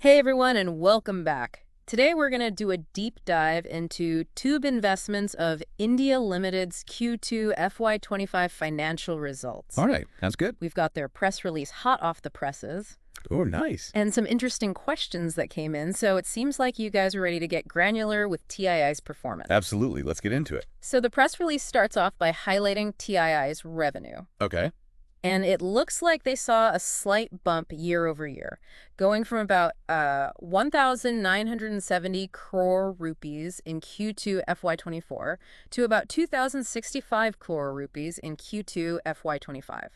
Hey everyone, and welcome back. Today we're going to do a deep dive into Tube Investments of India Limited's Q2 FY25 financial results. All right, that's good. We've got their press release hot off the presses Oh, nice. and some interesting questions that came in, so it seems like you guys are ready to get granular with TII's performance. Absolutely. Let's get into it. So the press release starts off by highlighting TII's revenue. Okay. And it looks like they saw a slight bump year over year, going from about 1,970 crore rupees in Q2 FY24 to about 2,065 crore rupees in Q2 FY25.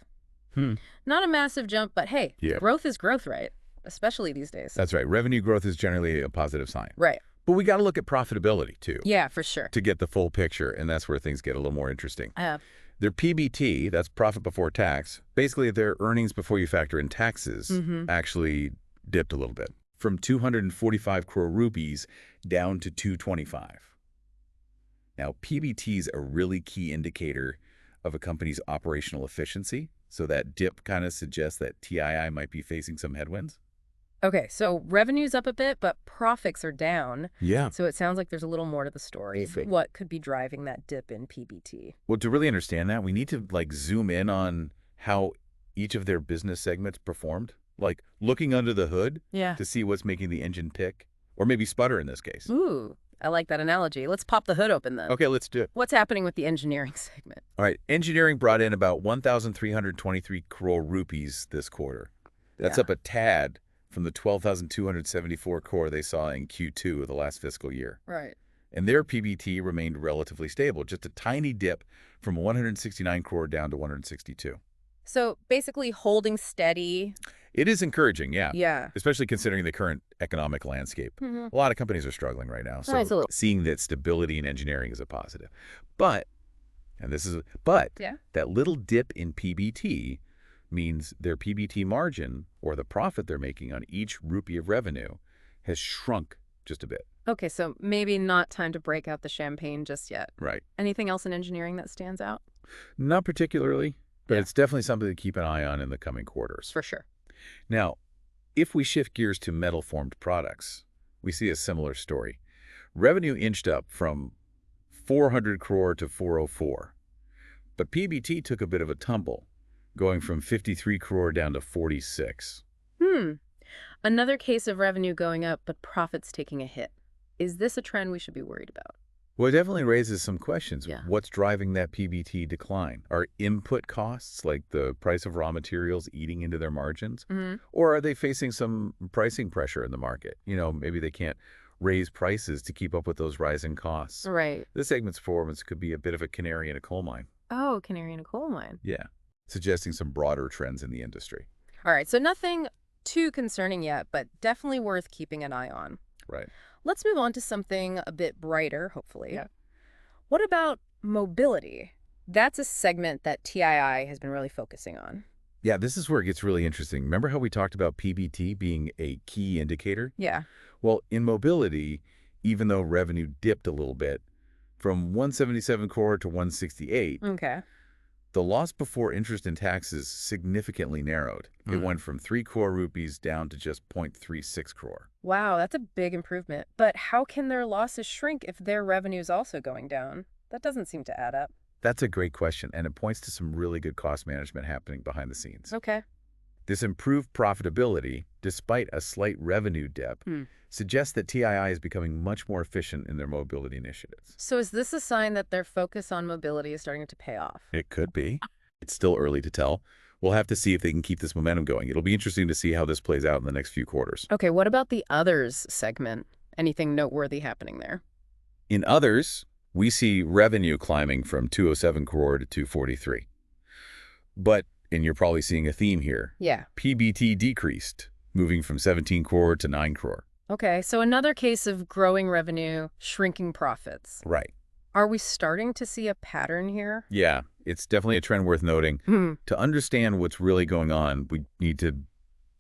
Not a massive jump, but hey, Yeah. growth is growth, right? Especially these days. That's right. Revenue growth is generally a positive sign. Right. But we got to look at profitability, too, Yeah, for sure. to get the full picture, and that's where things get a little more interesting. Uh, Their PBT, that's profit before tax, basically their earnings before you factor in taxes, actually dipped a little bit, from 245 crore rupees down to 225. Now, PBT is a really key indicator of a company's operational efficiency, so that dip kind of suggests that TII might be facing some headwinds. Okay, so revenue's up a bit, but profits are down. Yeah. So it sounds like there's a little more to the story. Perfect. What could be driving that dip in PBT? Well, to really understand that, we need to zoom in on how each of their business segments performed, like looking under the hood Yeah. to see what's making the engine tick, or maybe sputter in this case. Ooh, I like that analogy. Let's pop the hood open then. Okay, let's do it. What's happening with the engineering segment? All right, engineering brought in about 1,323 crore rupees this quarter. That's Yeah. up a tad from the 12,274 crore they saw in Q2 of the last fiscal year. Right. And their PBT remained relatively stable, just a tiny dip from 169 crore down to 162. So basically holding steady. It is encouraging, yeah. Yeah. Especially considering the current economic landscape. Mhm. A lot of companies are struggling right now, so Absolutely. seeing that stability in engineering is a positive. But Yeah. that little dip in PBT means their PBT margin, or the profit they're making on each rupee of revenue, has shrunk just a bit. Okay, so maybe not time to break out the champagne just yet. Right. Anything else in engineering that stands out? Not particularly, but Yeah. it's definitely something to keep an eye on in the coming quarters. For sure. Now, if we shift gears to metal-formed products, we see a similar story. Revenue inched up from 400 crore to 404, but PBT took a bit of a tumble, going from 53 crore down to 46. Another case of revenue going up, but profits taking a hit. Is this a trend we should be worried about? Well, it definitely raises some questions. Yeah. What's driving that PBT decline? Are input costs, like the price of raw materials, eating into their margins? Or are they facing some pricing pressure in the market? Maybe they can't raise prices to keep up with those rising costs. Right. This segment's performance could be a bit of a canary in a coal mine. Oh, canary in a coal mine. Yeah, suggesting some broader trends in the industry. All right, so nothing too concerning yet, but definitely worth keeping an eye on. Right. Let's move on to something a bit brighter, hopefully. Yeah. What about mobility? That's a segment that TII has been really focusing on. Yeah, this is where it gets really interesting. Remember how we talked about PBT being a key indicator? Yeah. Well, in mobility, even though revenue dipped a little bit, from 177 crore to 168, Okay. the loss before interest and taxes significantly narrowed. It went from 3 crore rupees down to just 0.36 crore. Wow, that's a big improvement. But how can their losses shrink if their revenue is also going down? That doesn't seem to add up. That's a great question, and it points to some really good cost management happening behind the scenes. Okay. This improved profitability, despite a slight revenue dip, suggests that TII is becoming much more efficient in their mobility initiatives. So is this a sign that their focus on mobility is starting to pay off? It could be. It's still early to tell. We'll have to see if they can keep this momentum going. It'll be interesting to see how this plays out in the next few quarters. Okay, what about the others segment? Anything noteworthy happening there? In others, we see revenue climbing from 207 crore to 243. But, and you're probably seeing a theme here, Yeah. PBT decreased, moving from 17 crore to 9 crore. Okay, so another case of growing revenue, shrinking profits. Right. Are we starting to see a pattern here? Yeah, it's definitely a trend worth noting. To understand what's really going on, we need to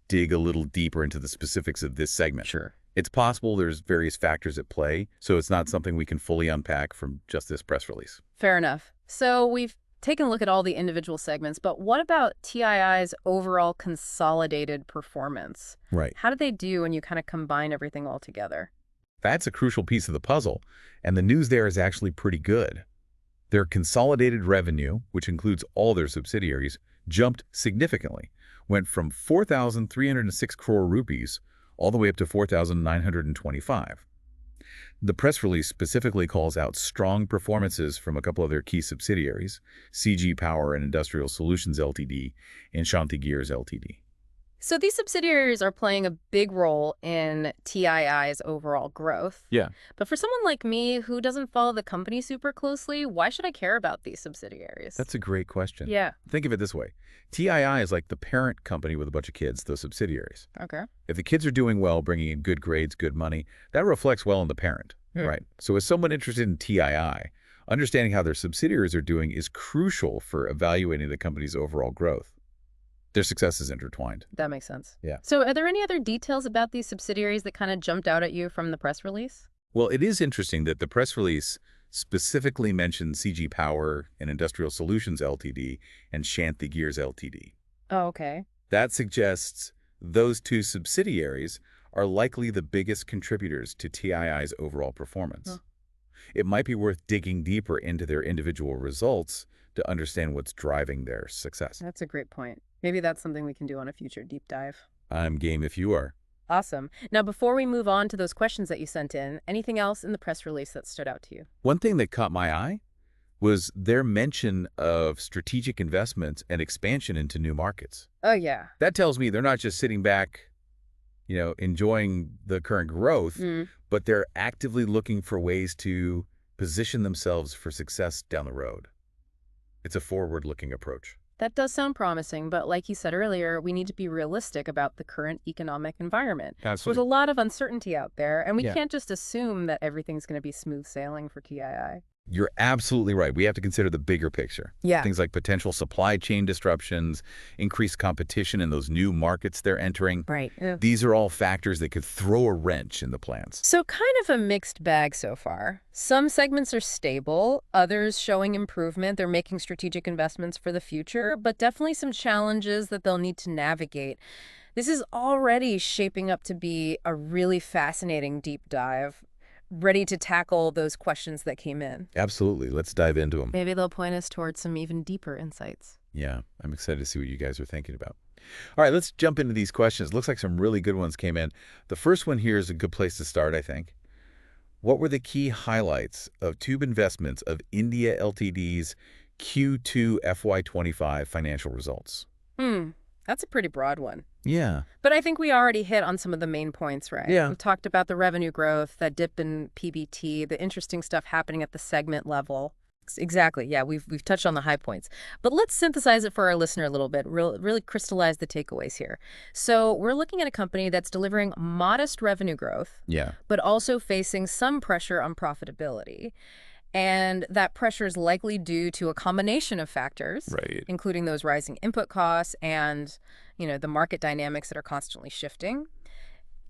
dig a little deeper into the specifics of this segment. Sure. It's possible there's various factors at play, so it's not something we can fully unpack from just this press release. Fair enough. So we've taken a look at all the individual segments, but what about TII's overall consolidated performance? Right. How do they do when you kind of combine everything all together? That's a crucial piece of the puzzle, and the news there is actually pretty good. Their consolidated revenue, which includes all their subsidiaries, jumped significantly, went from 4,306 crore rupees all the way up to 4,925. The press release specifically calls out strong performances from a couple of their key subsidiaries, CG Power and Industrial Solutions Ltd. and Shanti Gears Ltd. So these subsidiaries are playing a big role in TII's overall growth. Yeah. But for someone like me who doesn't follow the company super closely, why should I care about these subsidiaries? That's a great question. Yeah. Think of it this way. TII is like the parent company with a bunch of kids, those subsidiaries. Okay. If the kids are doing well, bringing in good grades, good money, that reflects well on the parent, right? So as someone interested in TII, understanding how their subsidiaries are doing is crucial for evaluating the company's overall growth. Their success is intertwined. That makes sense. Yeah. So are there any other details about these subsidiaries that kind of jumped out at you from the press release? Well, it is interesting that the press release specifically mentioned CG Power and Industrial Solutions Ltd. and Shanti Gears Ltd. Oh, okay. That suggests those two subsidiaries are likely the biggest contributors to TII's overall performance. Huh. It might be worth digging deeper into their individual results to understand what's driving their success. That's a great point. Maybe that's something we can do on a future deep dive. I'm game if you are. Awesome. Now, before we move on to those questions that you sent in, anything else in the press release that stood out to you? One thing that caught my eye was their mention of strategic investments and expansion into new markets. Oh, yeah. That tells me they're not just sitting back, enjoying the current growth, but they're actively looking for ways to position themselves for success down the road. It's a forward-looking approach. That does sound promising, but like you said earlier, we need to be realistic about the current economic environment. Absolutely. There's a lot of uncertainty out there, and we Yeah. can't just assume that everything's going to be smooth sailing for TII. You're absolutely right. We have to consider the bigger picture. Yeah. Things like potential supply chain disruptions, increased competition in those new markets they're entering. Right. These are all factors that could throw a wrench in the plans. So kind of a mixed bag so far. Some segments are stable, others showing improvement. They're making strategic investments for the future, but definitely some challenges that they'll need to navigate. This is already shaping up to be a really fascinating deep dive, ready to tackle those questions that came in. Absolutely. Let's dive into them. Maybe they'll point us towards some even deeper insights. Yeah, I'm excited to see what you guys are thinking about. All right, let's jump into these questions. Looks like some really good ones came in. The first one here is a good place to start, I think. What were the key highlights of Tube Investments of India Ltd's Q2 FY25 financial results? That's a pretty broad one. Yeah. But I think we already hit on some of the main points, right? Yeah. We've talked about the revenue growth, that dip in PBT, the interesting stuff happening at the segment level. Exactly. Yeah, we've touched on the high points. But let's synthesize it for our listener a little bit, really crystallize the takeaways here. So we're looking at a company that's delivering modest revenue growth, Yeah. but also facing some pressure on profitability. And that pressure is likely due to a combination of factors, Right. including those rising input costs and, the market dynamics that are constantly shifting.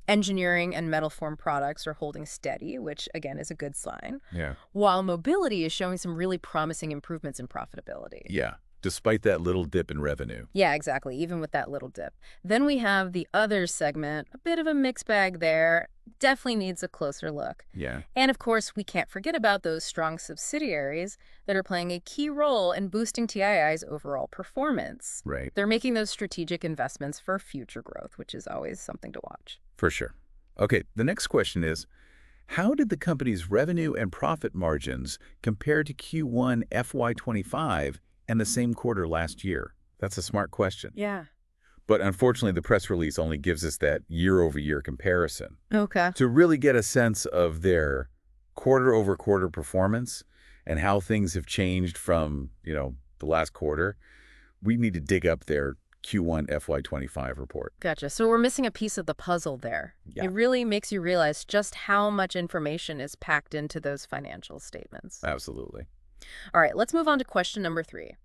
Engineering and metal form products are holding steady, which again is a good sign, Yeah. while mobility is showing some really promising improvements in profitability. Yeah. Despite that little dip in revenue. Yeah, exactly, even with that little dip. Then we have the other segment, a bit of a mixed bag there, definitely needs a closer look. Yeah. And of course, we can't forget about those strong subsidiaries that are playing a key role in boosting TII's overall performance. Right. They're making those strategic investments for future growth, which is always something to watch. For sure. Okay, the next question is, how did the company's revenue and profit margins compare to Q1 FY25 and the same quarter last year? That's a smart question. Yeah. But unfortunately, the press release only gives us that year-over-year comparison. Okay. To really get a sense of their quarter-over-quarter performance and how things have changed from, the last quarter, we need to dig up their Q1 FY25 report. Gotcha. So we're missing a piece of the puzzle there. Yeah. It really makes you realize just how much information is packed into those financial statements. Absolutely. All right, let's move on to question number 3.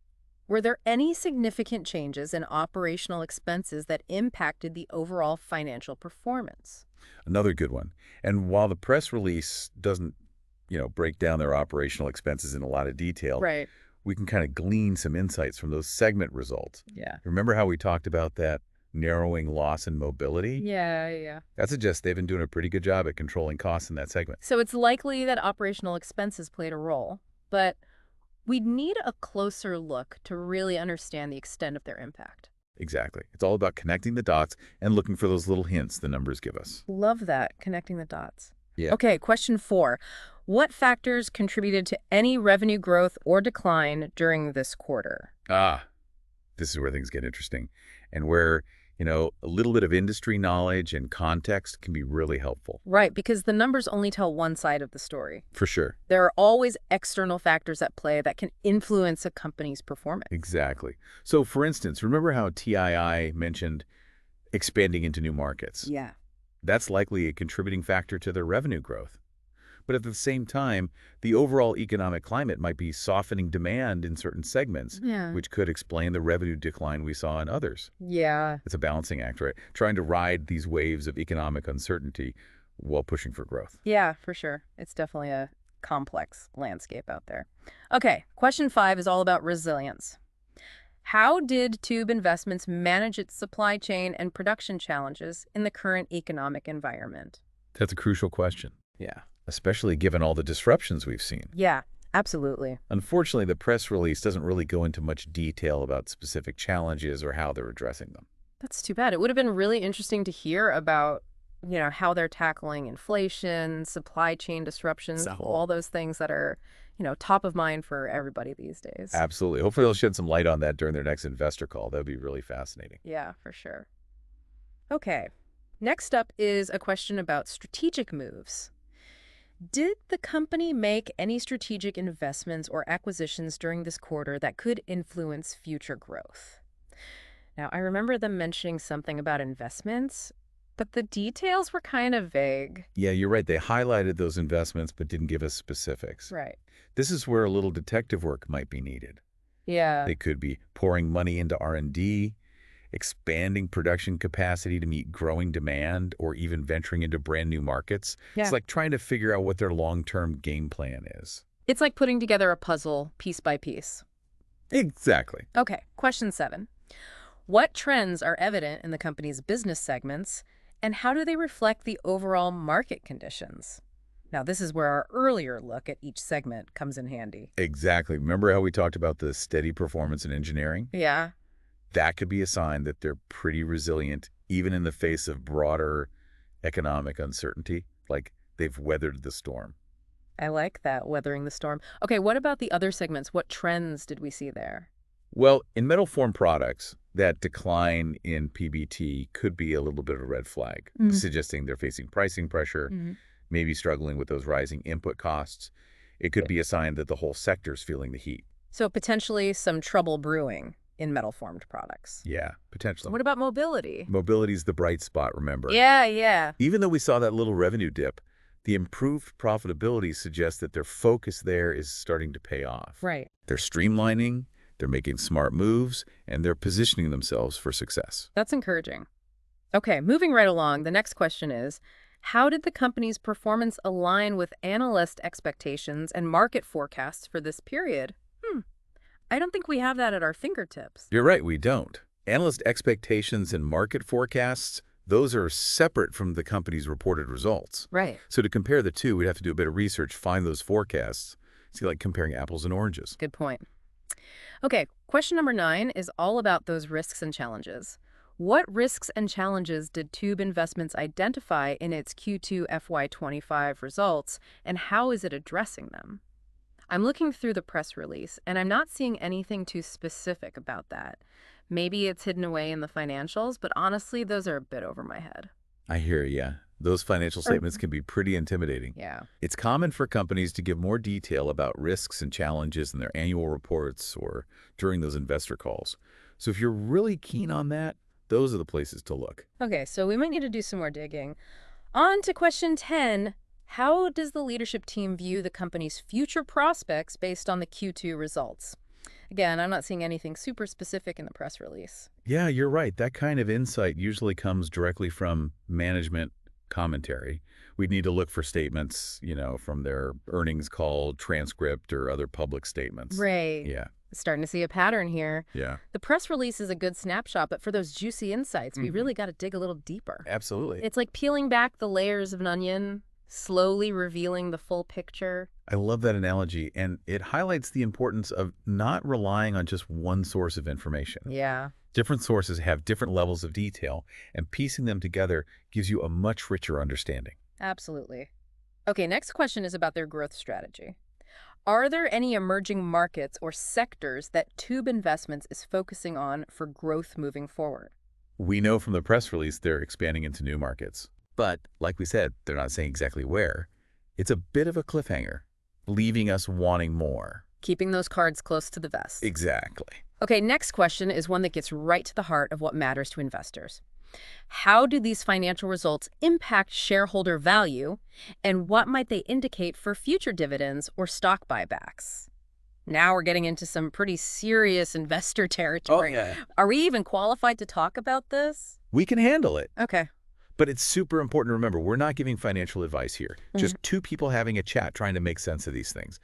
Were there any significant changes in operational expenses that impacted the overall financial performance? Another good one. And while the press release doesn't, break down their operational expenses in a lot of detail, Right. we can kind of glean some insights from those segment results. Yeah. Remember how we talked about that narrowing loss in mobility? Yeah. That suggests they've been doing a pretty good job at controlling costs in that segment. So it's likely that operational expenses played a role, but we'd need a closer look to really understand the extent of their impact. Exactly. It's all about connecting the dots and looking for those little hints the numbers give us. Love that, connecting the dots. Yeah. Okay, question 4. What factors contributed to any revenue growth or decline during this quarter? This is where things get interesting and where, a little bit of industry knowledge and context can be really helpful. Right, because the numbers only tell one side of the story. For sure. There are always external factors at play that can influence a company's performance. Exactly. So, for instance, remember how TII mentioned expanding into new markets? Yeah. That's likely a contributing factor to their revenue growth. But at the same time, the overall economic climate might be softening demand in certain segments, Yeah. which could explain the revenue decline we saw in others. Yeah. It's a balancing act, right? Trying to ride these waves of economic uncertainty while pushing for growth. Yeah, for sure. It's definitely a complex landscape out there. Okay, question 5 is all about resilience. How did Tube Investments manage its supply chain and production challenges in the current economic environment? That's a crucial question. Yeah. Especially given all the disruptions we've seen. Yeah, absolutely. Unfortunately, the press release doesn't really go into much detail about specific challenges or how they're addressing them. That's too bad. It would have been really interesting to hear about, how they're tackling inflation, supply chain disruptions, all those things that are, top of mind for everybody these days. Absolutely. Hopefully they'll shed some light on that during their next investor call. That would be really fascinating. Yeah, for sure. Okay. Next up is a question about strategic moves. Did the company make any strategic investments or acquisitions during this quarter that could influence future growth? Now, I remember them mentioning something about investments, but the details were kind of vague. Yeah, you're right. They highlighted those investments but didn't give us specifics. Right. This is where a little detective work might be needed. Yeah. They could be pouring money into R&D, expanding production capacity to meet growing demand, or even venturing into brand new markets. Yeah. It's like trying to figure out what their long-term game plan is. It's like putting together a puzzle piece by piece. Exactly. Okay, question 7. What trends are evident in the company's business segments, and how do they reflect the overall market conditions? Now, this is where our earlier look at each segment comes in handy. Exactly. Remember how we talked about the steady performance in engineering? Yeah. That could be a sign that they're pretty resilient, even in the face of broader economic uncertainty, like they've weathered the storm. I like that, weathering the storm. Okay, what about the other segments? What trends did we see there? Well, in metal form products, that decline in PBT could be a little bit of a red flag, suggesting they're facing pricing pressure, maybe struggling with those rising input costs. It could be a sign that the whole sector's feeling the heat. So potentially some trouble brewing in metal-formed products. Yeah, potentially. What about mobility? Mobility's the bright spot, remember? Yeah. Even though we saw that little revenue dip, the improved profitability suggests that their focus there is starting to pay off. Right. They're streamlining, they're making smart moves, and they're positioning themselves for success. That's encouraging. Okay, moving right along, the next question is, how did the company's performance align with analyst expectations and market forecasts for this period? I don't think we have that at our fingertips. You're right, we don't. Analyst expectations and market forecasts, those are separate from the company's reported results. Right. So to compare the two, we'd have to do a bit of research, find those forecasts. It's like comparing apples and oranges. Good point. Okay, question number 9 is all about those risks and challenges. What risks and challenges did Tube Investments identify in its Q2 FY25 results, and how is it addressing them? I'm looking through the press release, and I'm not seeing anything too specific about that. Maybe it's hidden away in the financials, but honestly, those are a bit over my head. I hear ya. Those financial statements can be pretty intimidating. Yeah. It's common for companies to give more detail about risks and challenges in their annual reports or during those investor calls. So if you're really keen on that, those are the places to look. Okay, so we might need to do some more digging. On to question 10. How does the leadership team view the company's future prospects based on the Q2 results? Again, I'm not seeing anything super specific in the press release. Yeah, you're right. That kind of insight usually comes directly from management commentary. We'd need to look for statements, from their earnings call, transcript, or other public statements. Right. Yeah, Starting to see a pattern here. yeah. The press release is a good snapshot, but for those juicy insights, we really got to dig a little deeper. Absolutely. It's like peeling back the layers of an onion, slowly revealing the full picture. I love that analogy, and it highlights the importance of not relying on just one source of information. Yeah, Different sources have different levels of detail, and piecing them together gives you a much richer understanding. absolutely. Okay, next question is about their growth strategy. Are there any emerging markets or sectors that Tube Investments is focusing on for growth moving forward? We know from the press release they're expanding into new markets. But, like we said, they're not saying exactly where. It's a bit of a cliffhanger, leaving us wanting more. Keeping those cards close to the vest. Exactly. Okay, next question is one that gets right to the heart of what matters to investors. How do these financial results impact shareholder value, and what might they indicate for future dividends or stock buybacks? Now we're getting into some pretty serious investor territory. Yeah. Are we even qualified to talk about this? We can handle it. Okay. But it's super important to remember, we're not giving financial advice here. Just two people having a chat trying to make sense of these things.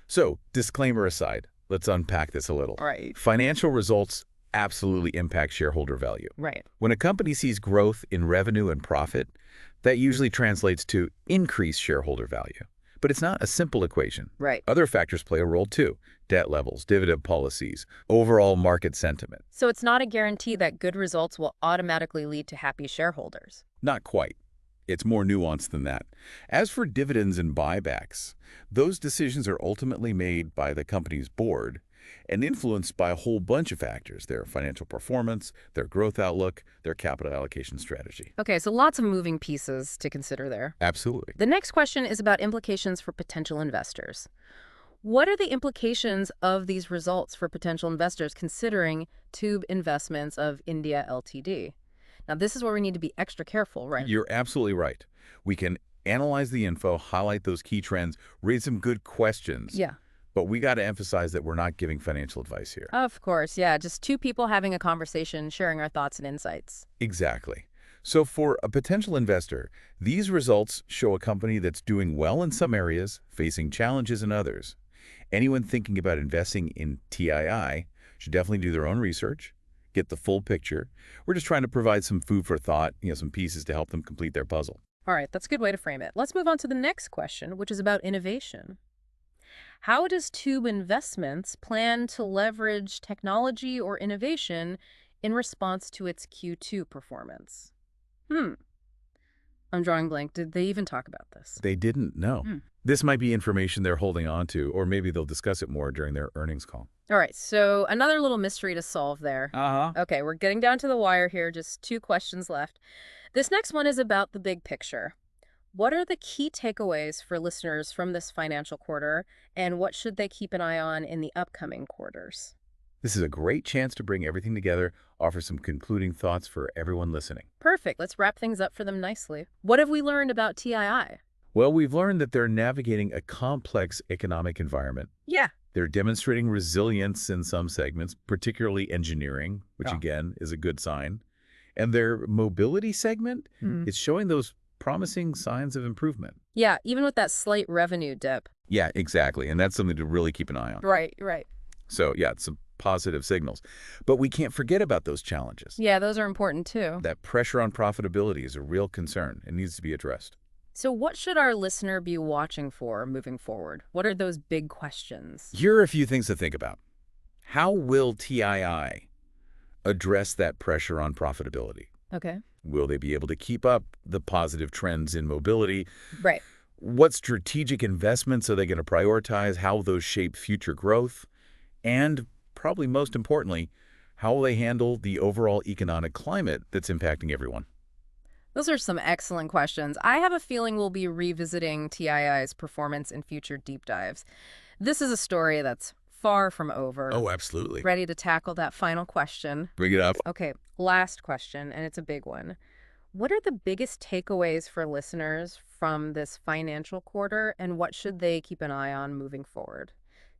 So, disclaimer aside, let's unpack this a little. Right. Financial results absolutely impact shareholder value. Right. When a company sees growth in revenue and profit, that usually translates to increased shareholder value. But it's not a simple equation. Right. Other factors play a role too. Debt levels, dividend policies, overall market sentiment. So it's not a guarantee that good results will automatically lead to happy shareholders. Not quite. It's more nuanced than that. As for dividends and buybacks, those decisions are ultimately made by the company's board and influenced by a whole bunch of factors: their financial performance, their growth outlook, their capital allocation strategy. Okay, so lots of moving pieces to consider there. Absolutely. The next question is about implications for potential investors. What are the implications of these results for potential investors considering Tube Investments of India Ltd? Now, this is where we need to be extra careful, right? You're absolutely right. We can analyze the info, highlight those key trends, raise some good questions. Yeah. But we got to emphasize that we're not giving financial advice here. Of course, yeah. Just two people having a conversation, sharing our thoughts and insights. Exactly. So for a potential investor, these results show a company that's doing well in some areas, facing challenges in others. Anyone thinking about investing in TII should definitely do their own research, get the full picture. We're just trying to provide some food for thought, some pieces to help them complete their puzzle. All right, that's a good way to frame it. Let's move on to the next question, which is about innovation. How does Tube Investments plan to leverage technology or innovation in response to its Q2 performance? I'm drawing blank. Did they even talk about this? They didn't know. This might be information they're holding on to, or maybe they'll discuss it more during their earnings call. All right, so another little mystery to solve there. Okay, we're getting down to the wire here. Just two questions left. This next one is about the big picture. What are the key takeaways for listeners from this financial quarter, and what should they keep an eye on in the upcoming quarters? This is a great chance to bring everything together, offer some concluding thoughts for everyone listening. Perfect. Let's wrap things up for them nicely. What have we learned about TII? Well, we've learned that they're navigating a complex economic environment. Yeah. They're demonstrating resilience in some segments, particularly engineering, which again is a good sign. And their mobility segment is showing those promising signs of improvement. Yeah, even with that slight revenue dip. Yeah, exactly. And that's something to really keep an eye on. Right, right. So yeah, it's some positive signals. But we can't forget about those challenges. Yeah, those are important too. That pressure on profitability is a real concern and needs to be addressed. So what should our listener be watching for moving forward? What are those big questions? Here are a few things to think about. How will TII address that pressure on profitability? Okay. Will they be able to keep up the positive trends in mobility? Right. What strategic investments are they going to prioritize? How will those shape future growth? And probably most importantly, how will they handle the overall economic climate that's impacting everyone? Those are some excellent questions. I have a feeling we'll be revisiting TII's performance in future deep dives. This is a story that's far from over. Oh, absolutely. Ready to tackle that final question? Bring it up. Okay, last question, and it's a big one. What are the biggest takeaways for listeners from this financial quarter, and what should they keep an eye on moving forward?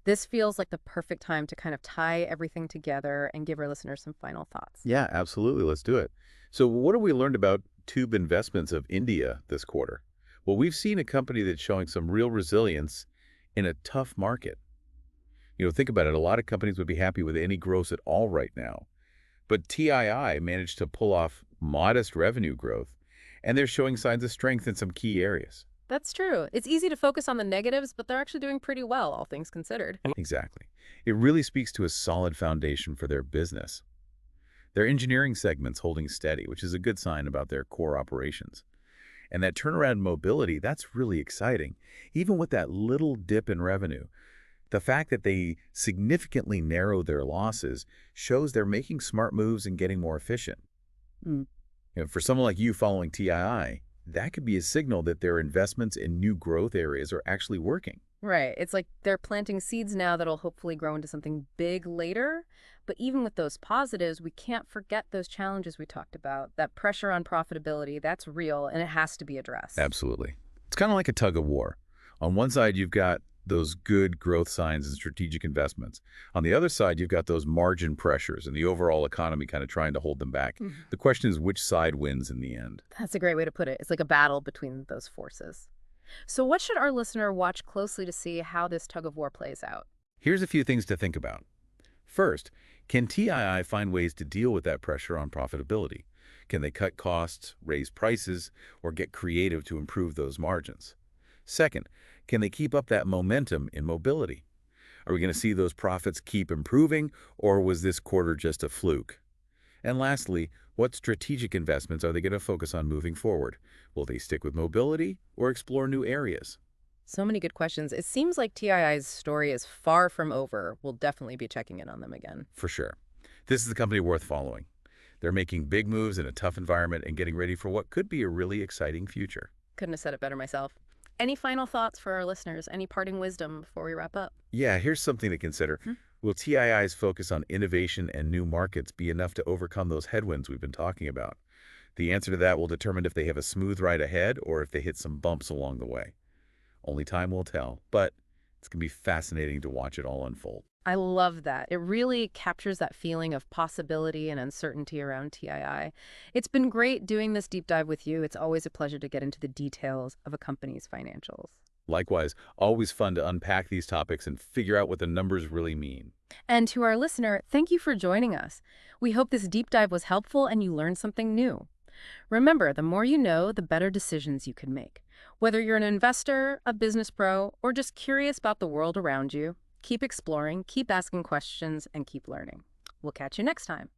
This feels like the perfect time to kind of tie everything together and give our listeners some final thoughts. Yeah, absolutely. Let's do it. So what have we learned about tube investments of India this quarter. Well, we've seen a company that's showing some real resilience in a tough market. Think about it. A lot of companies would be happy with any growth at all right now. But TII managed to pull off modest revenue growth, and they're showing signs of strength in some key areas. That's true. It's easy to focus on the negatives, but they're actually doing pretty well, all things considered. Exactly. It really speaks to a solid foundation for their business. Their engineering segment's holding steady, which is a good sign about their core operations. And that turnaround in mobility, that's really exciting. Even with that little dip in revenue, the fact that they significantly narrow their losses shows they're making smart moves and getting more efficient. Mm. For someone like you following TII, that could be a signal that their investments in new growth areas are actually working. Right. It's like they're planting seeds now that'll hopefully grow into something big later. But even with those positives, we can't forget those challenges we talked about. That pressure on profitability, that's real, and it has to be addressed. Absolutely. It's kind of like a tug of war. On one side, you've got those good growth signs and strategic investments. On the other side, you've got those margin pressures and the overall economy kind of trying to hold them back. Mhm. The question is which side wins in the end? That's a great way to put it. It's like a battle between those forces. So what should our listener watch closely to see how this tug of war plays out? Here's a few things to think about. First, can TII find ways to deal with that pressure on profitability? Can they cut costs, raise prices, or get creative to improve those margins? Second, can they keep up that momentum in mobility? Are we going to see those profits keep improving, or was this quarter just a fluke? And lastly, what strategic investments are they going to focus on moving forward? Will they stick with mobility or explore new areas? So many good questions. It seems like TII's story is far from over. We'll definitely be checking in on them again. For sure. This is a company worth following. They're making big moves in a tough environment and getting ready for what could be a really exciting future. Couldn't have said it better myself. Any final thoughts for our listeners? Any parting wisdom before we wrap up? Yeah, here's something to consider. Will TII's focus on innovation and new markets be enough to overcome those headwinds we've been talking about? The answer to that will determine if they have a smooth ride ahead or if they hit some bumps along the way. Only time will tell, but it's going to be fascinating to watch it all unfold. I love that. It really captures that feeling of possibility and uncertainty around TII. It's been great doing this deep dive with you. It's always a pleasure to get into the details of a company's financials. Likewise, always fun to unpack these topics and figure out what the numbers really mean. And to our listener, thank you for joining us. We hope this deep dive was helpful and you learned something new. Remember, the more you know, the better decisions you can make. Whether you're an investor, a business pro, or just curious about the world around you, keep exploring, keep asking questions, and keep learning. We'll catch you next time.